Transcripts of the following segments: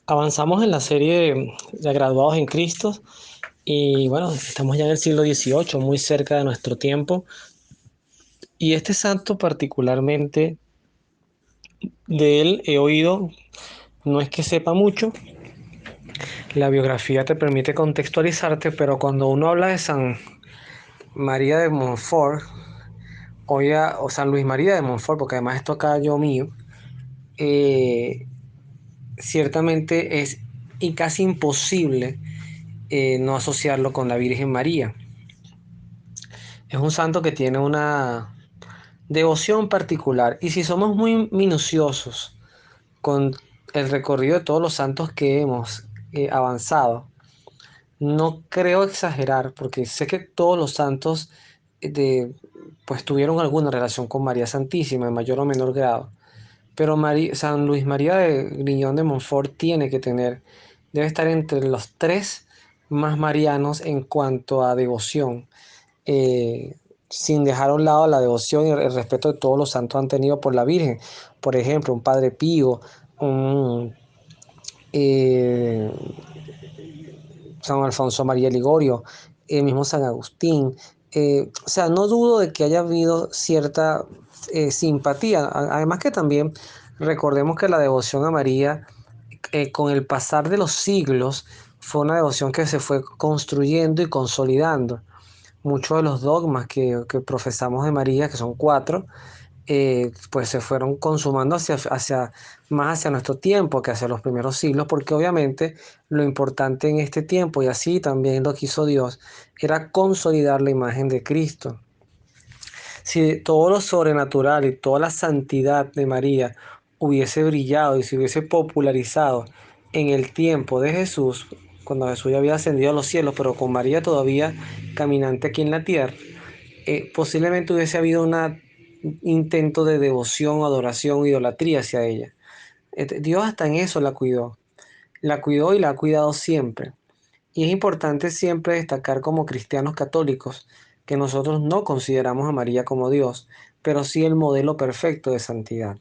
Avanzamos en la serie de graduados en Cristo y bueno, estamos ya en el siglo XVIII, muy cerca de nuestro tiempo. Y este santo particularmente, de él he oído, no es que sepa mucho, la biografía te permite contextualizarte, pero cuando uno habla de San María de Montfort, o San Luis María de Montfort, porque además esto acá yo mío, eh, ciertamente es y casi imposible no asociarlo con la Virgen María. Es un santo que tiene una devoción particular. Y si somos muy minuciosos con el recorrido de todos los santos que hemos avanzado, no creo exagerar, porque sé que todos los santos pues tuvieron alguna relación con María Santísima en mayor o menor grado. Pero San Luis María de Griñón de Montfort debe estar entre los tres más marianos en cuanto a devoción, eh, sin dejar a un lado la devoción y el respeto de todos los santos han tenido por la Virgen. Por ejemplo, un Padre Pío, un eh, San Alfonso María Ligorio, el mismo San Agustín. O sea, no dudo de que haya habido cierta simpatía. Además que también recordemos que la devoción a María, con el pasar de los siglos, fue una devoción que se fue construyendo y consolidando. Muchos de los dogmas que profesamos de María, que son cuatro, pues se fueron consumando más hacia nuestro tiempo que hacia los primeros siglos, porque obviamente lo importante en este tiempo, y así también lo quiso Dios, era consolidar la imagen de Cristo. Si todo lo sobrenatural y toda la santidad de María hubiese brillado y se hubiese popularizado en el tiempo de Jesús, cuando Jesús ya había ascendido a los cielos, pero con María todavía caminante aquí en la tierra, posiblemente hubiese habido un intento de devoción, adoración, idolatría hacia ella. Dios hasta en eso la cuidó y la ha cuidado siempre. Y es importante siempre destacar como cristianos católicos que nosotros no consideramos a María como Dios, pero sí el modelo perfecto de santidad.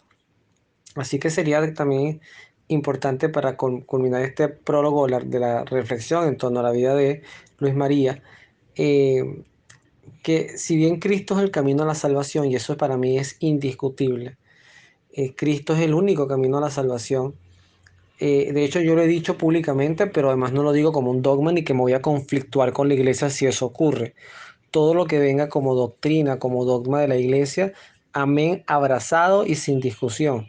Así que sería también importante para culminar este prólogo de la reflexión en torno a la vida de Luis María, eh, que si bien Cristo es el camino a la salvación, y eso para mí es indiscutible, Cristo es el único camino a la salvación. De hecho, yo lo he dicho públicamente, pero además no lo digo como un dogma ni que me voy a conflictuar con la iglesia si eso ocurre. Todo lo que venga como doctrina, como dogma de la iglesia, amén, abrazado y sin discusión.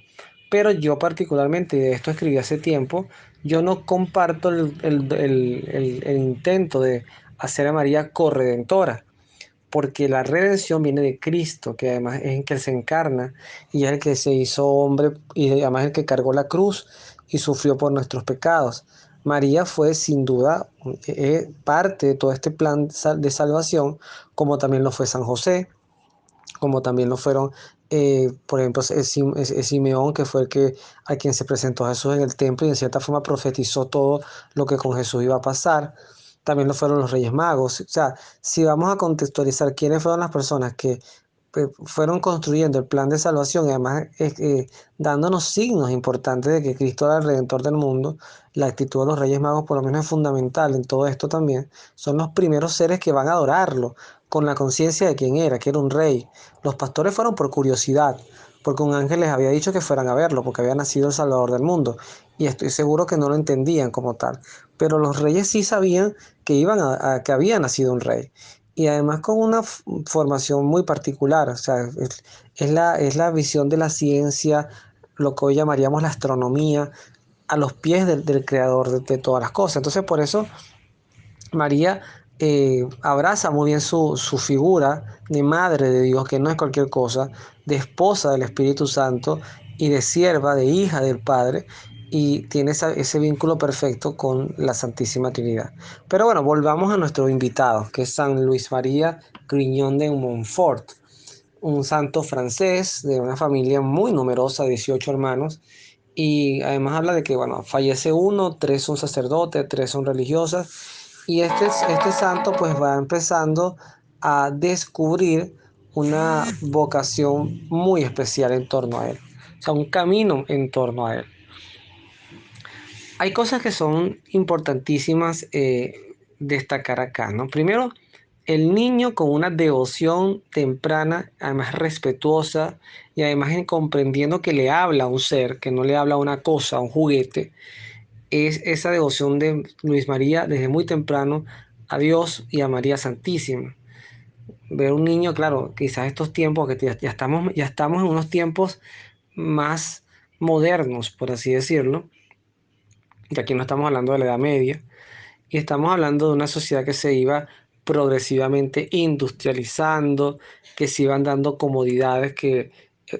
Pero yo particularmente, y de esto escribí hace tiempo, yo no comparto el intento de hacer a María corredentora, porque la redención viene de Cristo, que además es el que se encarna y es el que se hizo hombre y además el que cargó la cruz y sufrió por nuestros pecados. María fue sin duda parte de todo este plan de salvación, como también lo fue San José, como también lo fueron, por ejemplo, Simeón, que fue a quien se presentó Jesús en el templo y en cierta forma profetizó todo lo que con Jesús iba a pasar. También lo fueron los Reyes Magos. O sea, si vamos a contextualizar quiénes fueron las personas que fueron construyendo el plan de salvación y además dándonos signos importantes de que Cristo era el Redentor del mundo, la actitud de los Reyes Magos por lo menos es fundamental en todo esto también. Son los primeros seres que van a adorarlo con la conciencia de quién era, que era un rey. Los pastores fueron por curiosidad, porque un ángel les había dicho que fueran a verlo, porque había nacido el Salvador del mundo. Y estoy seguro que no lo entendían como tal. Pero los reyes sí sabían que que había nacido un rey. Y además con una formación muy particular, o sea, es la visión de la ciencia, lo que hoy llamaríamos la astronomía, a los pies del creador de todas las cosas. Entonces, por eso María abraza muy bien su figura de madre de Dios, que no es cualquier cosa, de esposa del Espíritu Santo y de sierva, de hija del Padre, y tiene ese vínculo perfecto con la Santísima Trinidad. Pero bueno, volvamos a nuestro invitado, que es San Luis María Grignon de Montfort, un santo francés de una familia muy numerosa, 18 hermanos, y además habla de que, bueno, fallece uno, tres son sacerdotes, tres son religiosas, y este santo pues va empezando a descubrir una vocación muy especial en torno a él, o sea, un camino en torno a él. Hay cosas que son importantísimas destacar acá, ¿no? Primero, el niño con una devoción temprana, además respetuosa y además comprendiendo que le habla a un ser, que no le habla a una cosa, a un juguete, es esa devoción de Luis María desde muy temprano a Dios y a María Santísima. Ver un niño, claro, quizás estos tiempos, que ya estamos en unos tiempos más modernos, por así decirlo, que aquí no estamos hablando de la Edad Media, y estamos hablando de una sociedad que se iba progresivamente industrializando, que se iban dando comodidades que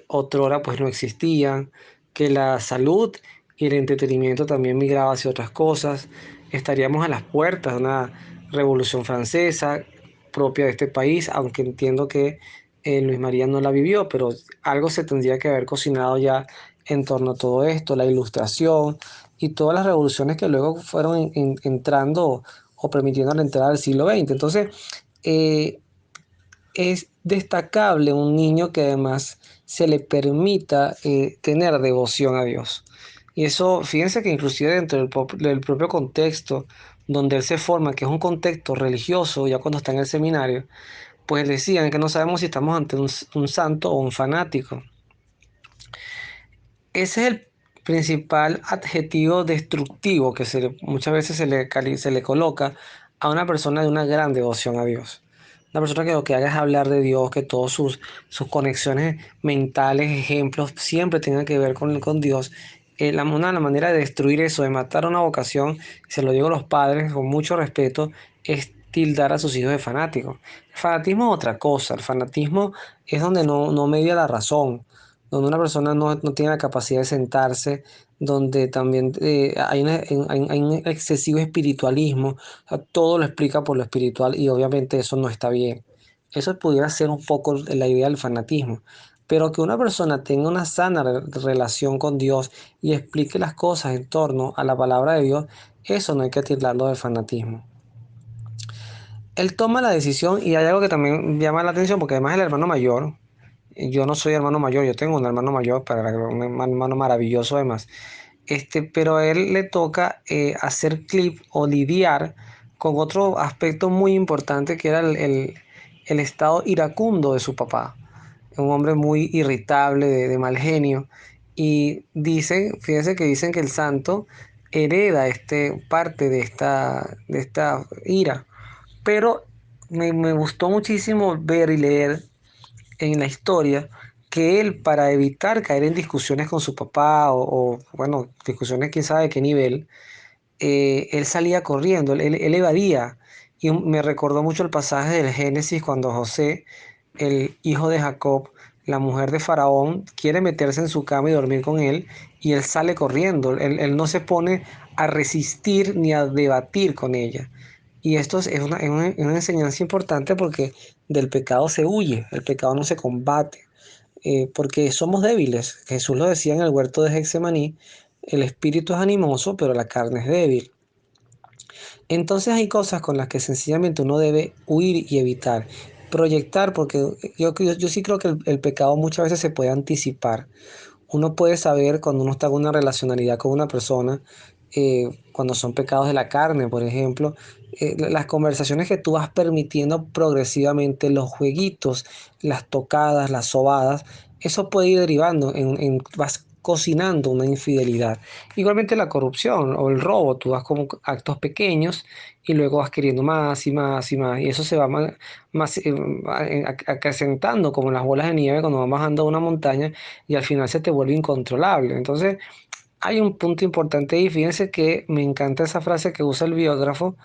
otrora pues no existían, que la salud y el entretenimiento también migraba hacia otras cosas. Estaríamos a las puertas de una revolución francesa propia de este país, aunque entiendo que Luis María no la vivió, pero algo se tendría que haber cocinado ya en torno a todo esto, la ilustración y todas las revoluciones que luego fueron entrando o permitiendo la entrada del siglo XX. Entonces, eh, es destacable un niño que además se le permita tener devoción a Dios. Y eso, fíjense que inclusive dentro del propio contexto donde él se forma, que es un contexto religioso, ya cuando está en el seminario, pues decían que no sabemos si estamos ante un santo o un fanático. Ese es el principal adjetivo destructivo que muchas veces se le coloca a una persona de una gran devoción a Dios. Una persona que lo que haga es hablar de Dios, que todas sus conexiones mentales, ejemplos, siempre tengan que ver con Dios. La manera de destruir eso, de matar una vocación, se lo digo a los padres con mucho respeto, es tildar a sus hijos de fanáticos. El fanatismo es otra cosa. El fanatismo es donde no media la razón, donde una persona no tiene la capacidad de sentarse, donde también hay un excesivo espiritualismo, o sea, todo lo explica por lo espiritual y obviamente eso no está bien. Eso pudiera ser un poco la idea del fanatismo, pero que una persona tenga una sana relación con Dios y explique las cosas en torno a la palabra de Dios, eso no hay que tildarlo de fanatismo. Él toma la decisión y hay algo que también llama la atención porque además el hermano mayor, yo no soy hermano mayor, yo tengo un hermano mayor, un hermano maravilloso además. Pero a él le toca hacer clip o lidiar con otro aspecto muy importante que era el estado iracundo de su papá. Un hombre muy irritable, de mal genio. Y dicen, fíjense que dicen que el santo hereda parte de esta ira. Pero me gustó muchísimo ver y leer en la historia que él, para evitar caer en discusiones con su papá bueno, discusiones quién sabe de qué nivel, él salía corriendo, él evadía. Y me recordó mucho el pasaje del Génesis cuando José, el hijo de Jacob, la mujer de Faraón, quiere meterse en su cama y dormir con él, y él sale corriendo. Él no se pone a resistir ni a debatir con ella. Y esto es una enseñanza importante porque del pecado se huye, el pecado no se combate, porque somos débiles. Jesús lo decía en el huerto de Getsemaní, el espíritu es animoso, pero la carne es débil. Entonces hay cosas con las que sencillamente uno debe huir y evitar. Proyectar, porque yo sí creo que el pecado muchas veces se puede anticipar. Uno puede saber cuando uno está en una relacionalidad con una persona, cuando son pecados de la carne, por ejemplo, las conversaciones que tú vas permitiendo progresivamente, los jueguitos, las tocadas, las sobadas, eso puede ir derivando vas cocinando una infidelidad. Igualmente la corrupción o el robo, tú vas como actos pequeños y luego vas queriendo más y más y más, y eso se va acrecentando como las bolas de nieve cuando vas bajando una montaña y al final se te vuelve incontrolable. Entonces, hay un punto importante y fíjense que me encanta esa frase que usa el biógrafo,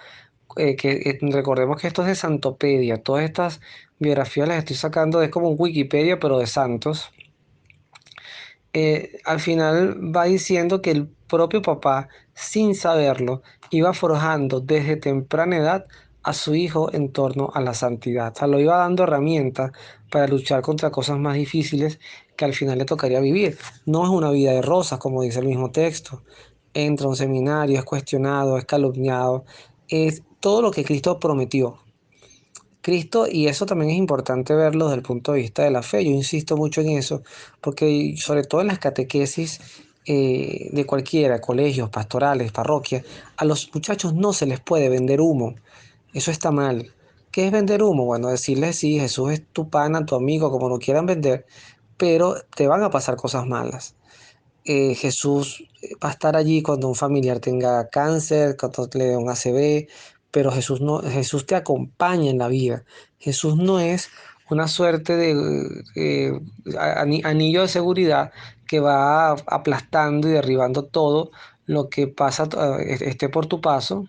recordemos que esto es de Santopedia, todas estas biografías las estoy sacando, es como un Wikipedia, pero de santos. Al final va diciendo que el propio papá, sin saberlo, iba forjando desde temprana edad a su hijo en torno a la santidad. O sea, lo iba dando herramientas para luchar contra cosas más difíciles que al final le tocaría vivir. No es una vida de rosas, como dice el mismo texto. Entra a un seminario, es cuestionado, es calumniado, es todo lo que Cristo prometió. Cristo, y eso también es importante verlo desde el punto de vista de la fe. Yo insisto mucho en eso, porque sobre todo en las catequesis de cualquiera, colegios, pastorales, parroquias, a los muchachos no se les puede vender humo. Eso está mal. ¿Qué es vender humo? Bueno, decirles sí, Jesús es tu pana, tu amigo, como lo quieran vender, pero te van a pasar cosas malas. Jesús va a estar allí cuando un familiar tenga cáncer, cuando le dé un ACV, pero Jesús no, Jesús te acompaña en la vida. Jesús no es una suerte de anillo de seguridad que va aplastando y derribando todo lo que pasa, esté por tu paso,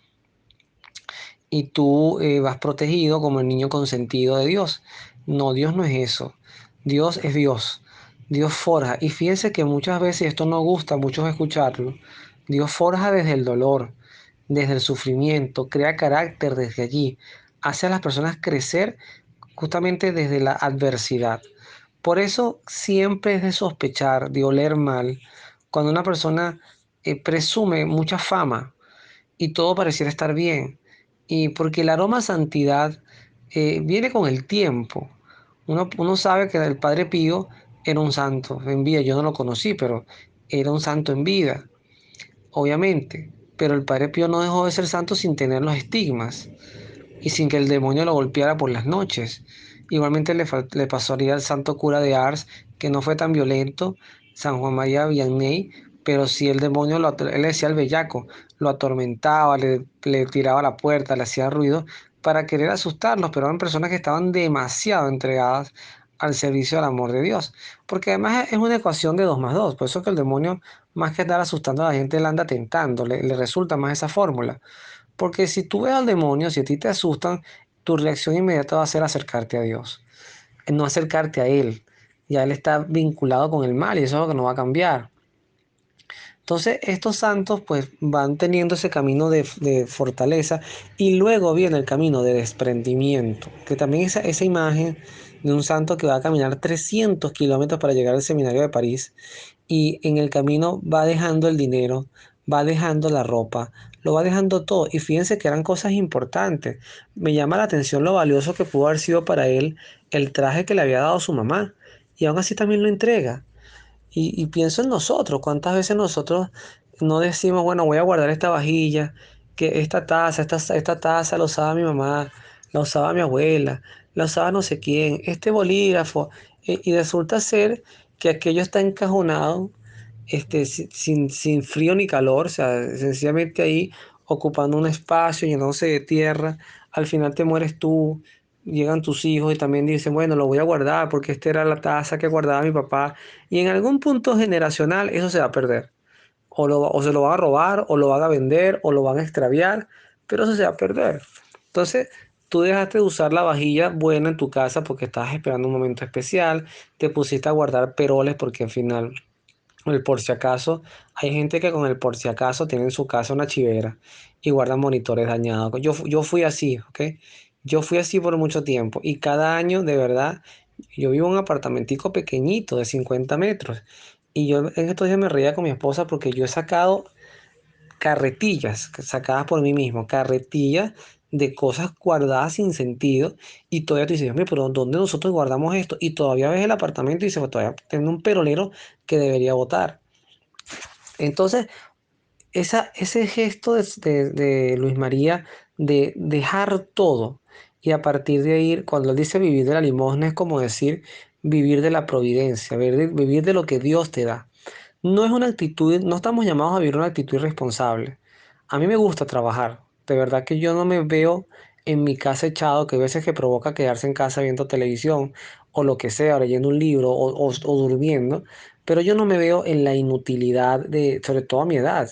y tú vas protegido como el niño consentido de Dios. No, Dios no es eso. Dios es Dios. Dios forja. Y fíjense que muchas veces esto no gusta a muchos escucharlo. Dios forja desde el dolor, desde el sufrimiento, crea carácter desde allí, hace a las personas crecer justamente desde la adversidad. Por eso siempre es de sospechar, de oler mal, cuando una persona presume mucha fama y todo pareciera estar bien. Y porque el aroma a santidad viene con el tiempo. Uno sabe que el Padre Pío era un santo en vida. Yo no lo conocí, pero era un santo en vida, obviamente. Pero el Padre Pío no dejó de ser santo sin tener los estigmas y sin que el demonio lo golpeara por las noches. Igualmente le pasaría al santo cura de Ars, que no fue tan violento, San Juan María Vianney, pero sí el demonio, él le decía al bellaco, lo atormentaba, le tiraba a la puerta, le hacía ruido para querer asustarlos, pero eran personas que estaban demasiado entregadas al servicio del amor de Dios, porque además es una ecuación de 2 más 2, por eso que el demonio, más que andar asustando a la gente, le anda tentando, le resulta más esa fórmula. Porque si tú ves al demonio, si a ti te asustan, tu reacción inmediata va a ser acercarte a Dios, no acercarte a Él. Ya Él está vinculado con el mal y eso es lo que no va a cambiar. Entonces, estos santos pues van teniendo ese camino de fortaleza y luego viene el camino de desprendimiento, que también esa imagen de un santo que va a caminar 300 kilómetros para llegar al seminario de París y en el camino va dejando el dinero, va dejando la ropa, lo va dejando todo. Y fíjense que eran cosas importantes. Me llama la atención lo valioso que pudo haber sido para él el traje que le había dado su mamá y aún así también lo entrega. Y pienso en nosotros, cuántas veces nosotros no decimos, bueno, voy a guardar esta vajilla, que esta taza la usaba mi mamá, la usaba mi abuela, la usaba no sé quién, este bolígrafo, y resulta ser que aquello está encajonado, sin frío ni calor, o sea, sencillamente ahí ocupando un espacio, llenándose de tierra, al final te mueres tú, llegan tus hijos y también dicen, bueno, lo voy a guardar porque esta era la taza que guardaba mi papá, y en algún punto generacional eso se va a perder, o se lo van a robar, o lo van a vender, o lo van a extraviar, pero eso se va a perder. Entonces, tú dejaste de usar la vajilla buena en tu casa porque estabas esperando un momento especial, te pusiste a guardar peroles porque al final el por si acaso, hay gente que con el por si acaso tiene en su casa una chivera y guardan monitores dañados. Yo fui así, ¿ok? Yo fui así por mucho tiempo y cada año, de verdad, yo vivo en un apartamentico pequeñito de 50 metros y yo en estos días me reía con mi esposa porque yo he sacado carretillas sacadas por mí mismo, carretillas de cosas guardadas sin sentido y todavía te dices, Dios mío, pero ¿dónde nosotros guardamos esto? Y todavía ves el apartamento y dices, pues todavía tengo un perolero que debería botar. Entonces, ese gesto de Luis María de dejar todo y a partir de ahí, cuando él dice vivir de la limosna, es como decir vivir de la providencia, vivir de lo que Dios te da. No es una actitud, no estamos llamados a vivir una actitud irresponsable. A mí me gusta trabajar. De verdad que yo no me veo en mi casa echado, que a veces que provoca quedarse en casa viendo televisión o lo que sea, o leyendo un libro o durmiendo, pero yo no me veo en la inutilidad de, sobre todo a mi edad.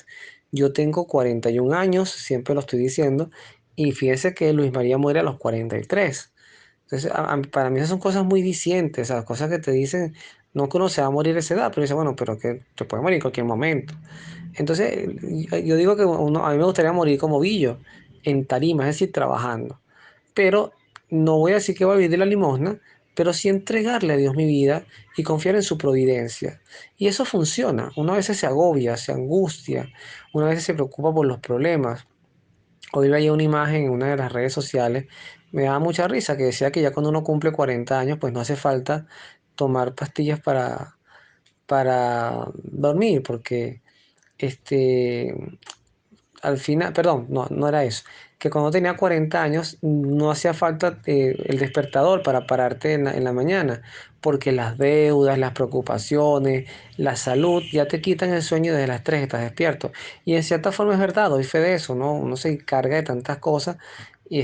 Yo tengo 41 años, siempre lo estoy diciendo, y fíjese que Luis María muere a los 43. Entonces, para mí esas son cosas muy dicientes, esas cosas que te dicen, no que uno se va a morir a esa edad, pero dice, bueno, pero que te puede morir en cualquier momento. Entonces, yo digo que a mí me gustaría morir como Billo, en tarima, es decir, trabajando. Pero no voy a decir que voy a vivir de la limosna, pero sí entregarle a Dios mi vida y confiar en su providencia. Y eso funciona. Uno a veces se agobia, se angustia, una vez se preocupa por los problemas. Hoy veía una imagen en una de las redes sociales, me daba mucha risa, que decía que ya cuando uno cumple 40 años, pues no hace falta tomar pastillas para dormir, porque este, al final, perdón, no era eso, que cuando tenía 40 años no hacía falta el despertador para pararte en la mañana, porque las deudas, las preocupaciones, la salud ya te quitan el sueño desde las 3 estás despierto. Y en cierta forma es verdad, doy fe de eso, ¿no? Uno se carga de tantas cosas y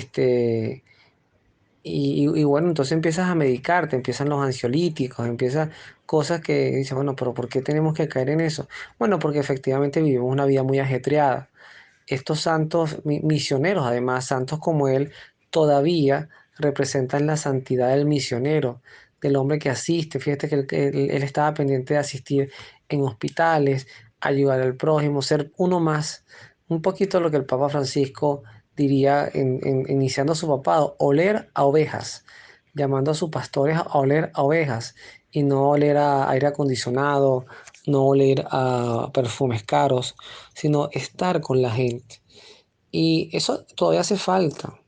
y bueno, entonces empiezas a medicarte, empiezan los ansiolíticos, empiezan cosas que dices, bueno, pero ¿por qué tenemos que caer en eso? Bueno, porque efectivamente vivimos una vida muy ajetreada. Estos santos misioneros, además, santos como él, todavía representan la santidad del misionero, del hombre que asiste. Fíjate que él estaba pendiente de asistir en hospitales, ayudar al prójimo, ser uno más. Un poquito lo que el Papa Francisco diría iniciando su papado, oler a ovejas, llamando a sus pastores a oler a ovejas y no oler a aire acondicionado, no oler a perfumes caros, sino estar con la gente. Y eso todavía hace falta.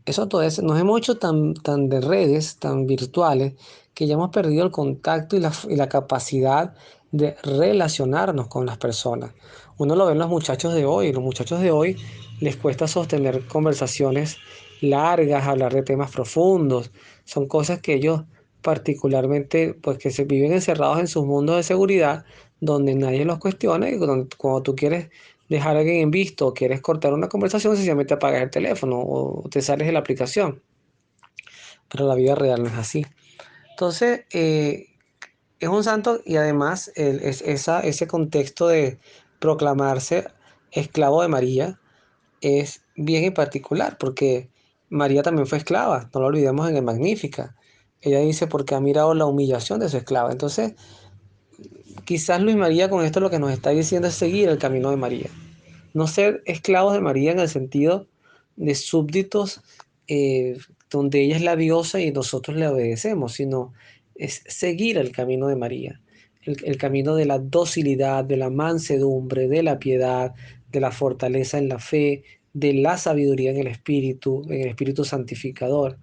Eso todavía nos hemos hecho tan de redes, tan virtuales, que ya hemos perdido el contacto y la capacidad de relacionarnos con las personas. Uno lo ve en los muchachos de hoy. Los muchachos de hoy les cuesta sostener conversaciones largas, hablar de temas profundos. Son cosas que ellos particularmente, pues que se viven encerrados en sus mundos de seguridad, donde nadie los cuestiona y donde, cuando tú quieres dejar a alguien en visto o quieres cortar una conversación, sencillamente apagas el teléfono o te sales de la aplicación. Pero la vida real no es así. Entonces, es un santo y además ese contexto de proclamarse esclavo de María es bien y particular, porque María también fue esclava, no lo olvidemos en el Magnífica. Ella dice, porque ha mirado la humillación de su esclava. Entonces, quizás Luis María con esto lo que nos está diciendo es seguir el camino de María. No ser esclavos de María en el sentido de súbditos donde ella es la diosa y nosotros le obedecemos, sino es seguir el camino de María, el camino de la docilidad, de la mansedumbre, de la piedad, de la fortaleza en la fe, de la sabiduría en el espíritu santificador.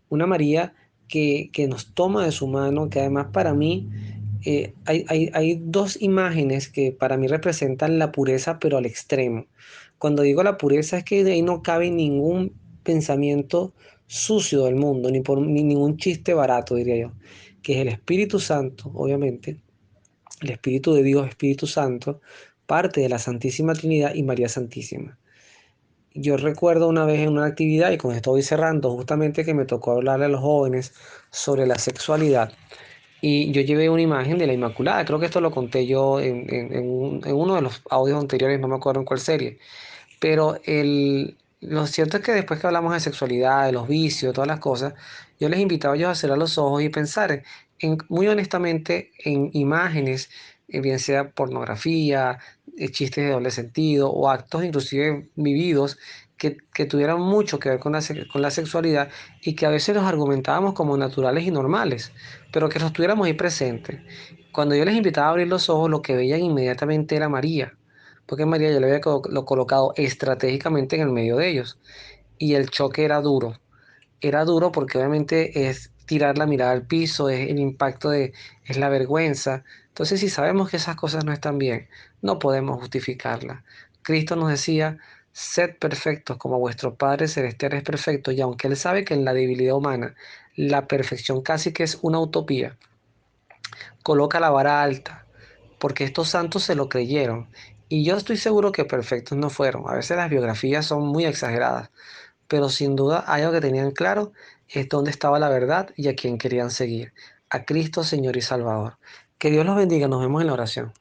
Una María que nos toma de su mano, que además para mí hay dos imágenes que para mí representan la pureza, pero al extremo. Cuando digo la pureza es que de ahí no cabe ningún pensamiento sucio del mundo, ni ningún chiste barato, diría yo, que es el Espíritu Santo, obviamente, el Espíritu de Dios, Espíritu Santo, parte de la Santísima Trinidad y María Santísima. Yo recuerdo una vez en una actividad, y con esto voy cerrando, justamente que me tocó hablarle a los jóvenes sobre la sexualidad. Y yo llevé una imagen de la Inmaculada, creo que esto lo conté yo en uno de los audios anteriores, no me acuerdo en cuál serie, pero lo cierto es que después que hablamos de sexualidad, de los vicios, todas las cosas, yo les invitaba a ellos a cerrar los ojos y pensar muy honestamente en imágenes, bien sea pornografía, chistes de doble sentido o actos inclusive vividos que tuvieran mucho que ver con con la sexualidad y que a veces los argumentábamos como naturales y normales, pero que los tuviéramos ahí presentes. Cuando yo les invitaba a abrir los ojos, lo que veían inmediatamente era María, porque María yo le había lo colocado estratégicamente en el medio de ellos. Y el choque era duro. Era duro porque obviamente es tirar la mirada al piso, es el impacto es la vergüenza. Entonces, si sabemos que esas cosas no están bien, no podemos justificarlas. Cristo nos decía, sed perfectos como vuestro Padre Celestial es perfecto, y aunque Él sabe que en la debilidad humana la perfección casi que es una utopía, coloca la vara alta, porque estos santos se lo creyeron. Y yo estoy seguro que perfectos no fueron. A veces las biografías son muy exageradas, pero sin duda algo que tenían claro es dónde estaba la verdad y a quién querían seguir. A Cristo, Señor y Salvador. Que Dios los bendiga. Nos vemos en la oración.